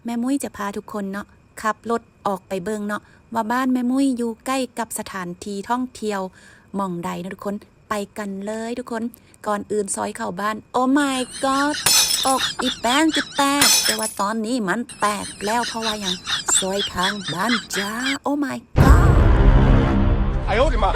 แม่มุ้ยจะพาทุกคนเนาะขับรถออกไปเบิงเนาะว่าบ้านแม่มุ้ยอยู่ใกล้กับสถานที่ท่องเที่ยวหม่องใดนะทุกคนไปกันเลยทุกคนก่อนอื่นซอยเข้าบ้านโอ้ my god อกอีแป้นจะแตกแต่ว่าตอนนี้มันแตกแล้วเพราะว่ายังซอยทางบ้านจ้าโอ้ my god 哎呦我的妈！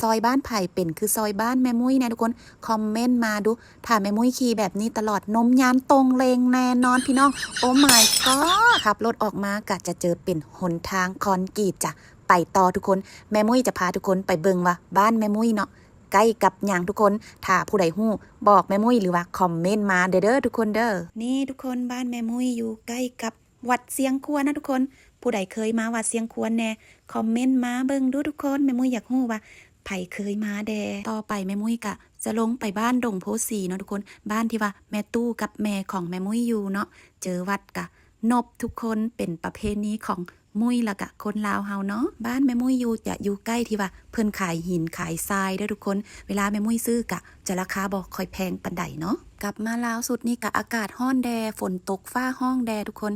ซอยบ้านไผ่เป็นคือซอยบ้านแม่มุ้ยนะทุกคนคอมเมนต์มาดูถ้าแม่มุ้ยขี่แบบนี้ตลอดนมยานตรงเลงแน่นอนพี่น้องโอ้ my god ขับรถออกมากะจะเจอเป็นหนทางคอนกรีตจ้ะไปต่อทุกคนแม่มุ้ยจะพาทุกคนไปเบิงว่าบ้านแม่มุ้ยเนาะใกล้กับอย่างทุกคนถ้าผู้ใดฮู้บอกแม่มุ้ยหรือว่าคอมเมนต์มาเด้อทุกคนเด้อนี่ทุกคนบ้านแม่มุ้ยอยู่ใกล้กับวัดเสียงควรนะทุกคนผู้ใดเคยมาวัดเสียงควรแน่คอมเมนต์มาเบิงดูทุกคนแม่มุ้ยอยากฮู้ว่าไผเคยมาแดต่อไปแม่มุ้ยกะจะลงไปบ้านดงโพสีเนาะทุกคนบ้านที่ว่าแม่ตู้กับแม่ของแม่มุ้ยอยู่เนาะเจอวัดกะนบทุกคนเป็นประเพณีของมุ้ยละกะคนลาวเฮาเนาะบ้านแม่มุ้ยอยู่จะอยู่ใกล้ที่ว่าเพิ่นขายหินขายทรายเด้อทุกคนเวลาแม่มุ้ยซื้อกะจะราคาบอกค่อยแพงปานใดเนาะกลับมาลาวสุดนี่กะอากาศร้อนแดฝนตกฟ้าห้องแดทุกคน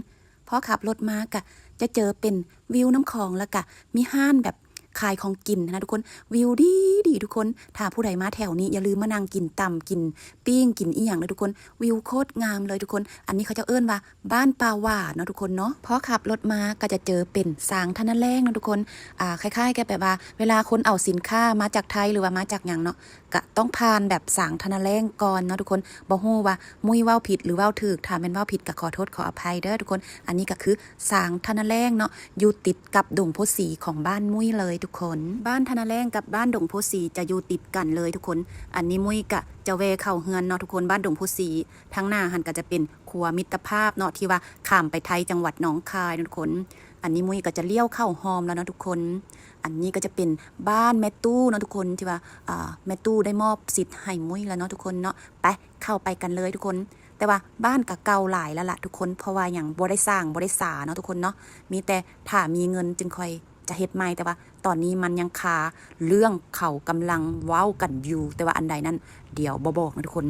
พอขับรถมากะจะเจอเป็นวิวน้ำคลองแล้วกะมีห้านแบบขายของกินนะทุกคนวิวดีดีทุกคนถ้าผู้ใดมาแถวนี้อย่าลืมมานั่งกินตำกินปิ้งกินอีหยังเลยทุกคนวิวโคตรงามเลยทุกคนอันนี้เขาจะเอิ้นว่าบ้านป่าหว่าเนาะทุกคนเนาะพอขับรถมาก็จะเจอเป็นสางทะนะแรงนะทุกคนคล้ายๆกันแบบว่าเวลาคนเอาสินค้ามาจากไทยหรือว่ามาจากหยังเนาะก็ต้องผ่านแบบสางทะนะแรงก่อนเนาะทุกคนบ่ฮู้ว่ามุ้ยเว้าผิดหรือเว้าถูกถ้าแม่นเว้าผิดก็ขอโทษขออภัยเด้อทุกคนอันนี้ก็คือสางทะนะแรงเนาะอยู่ติดกับดงโพสีของบ้านมุ้ยเลยทุกคนบ้านทะนะแรงกับบ้านดงโพสีจะอยู่ติดกันเลยทุกคนอันนี้มุ้ยกะจะเวเข้าเฮือนเนาะทุกคนบ้านดงโพสีทางหน้าหันก็จะเป็นครัวมิตรภาพเนาะที่ว่าข้ามไปไทยจังหวัดหนองคายทุกคนอันนี้มุ้ยก็จะเลี้ยวเข้าหอมแล้วเนาะทุกคนอันนี้ก็จะเป็นบ้านแม่ตู้เนาะทุกคนที่ว่าแม่ตู้ได้มอบสิทธิ์ให้มุ้ยแล้วเนาะทุกคนเนาะไปเข้าไปกันเลยทุกคนแต่ว่าบ้านก็เก่าหลายแล้วล่ะทุกคนเพราะว่าอย่างบ่ได้สร้างบ่ได้สาเนาะทุกคนเนาะมีแต่ถ้ามีเงินจึงค่อยจะเฮ็ดใหม่แต่ว่าตอนนี้มันยังคาเรื่องเขากำลังเว้ากันอยู่แต่ว่าอันใดนั้นเดี๋ยวบ่บอกนะทุกคน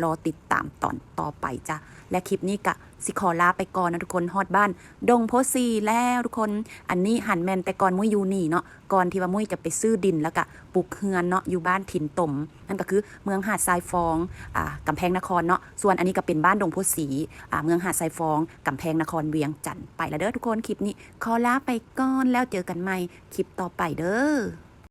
รอติดตามตอนต่อไปจ้ะและคลิปนี้กะสิขอลาไปก่อนนะทุกคนฮอดบ้านดงโพสีแล้วทุกคนอันนี้หันแมนแต่ก่อนมุ้ยอยู่นี่เนาะก่อนที่ว่ามุ้ยจะไปซื้อดินแล้วก็ปลูกเฮือนเนาะอยู่บ้านถิ่นตมนั่นก็คือเมืองหาดทรายฟองกำแพงนครเนาะส่วนอันนี้ก็เป็นบ้านดงโพสีเมืองหาดทรายฟองกำแพงนครเวียงจันทน์ไปแล้วเด้อทุกคนคลิปนี้ขอลาไปก่อนแล้วเจอกันใหม่คลิปต่อไปเด้อ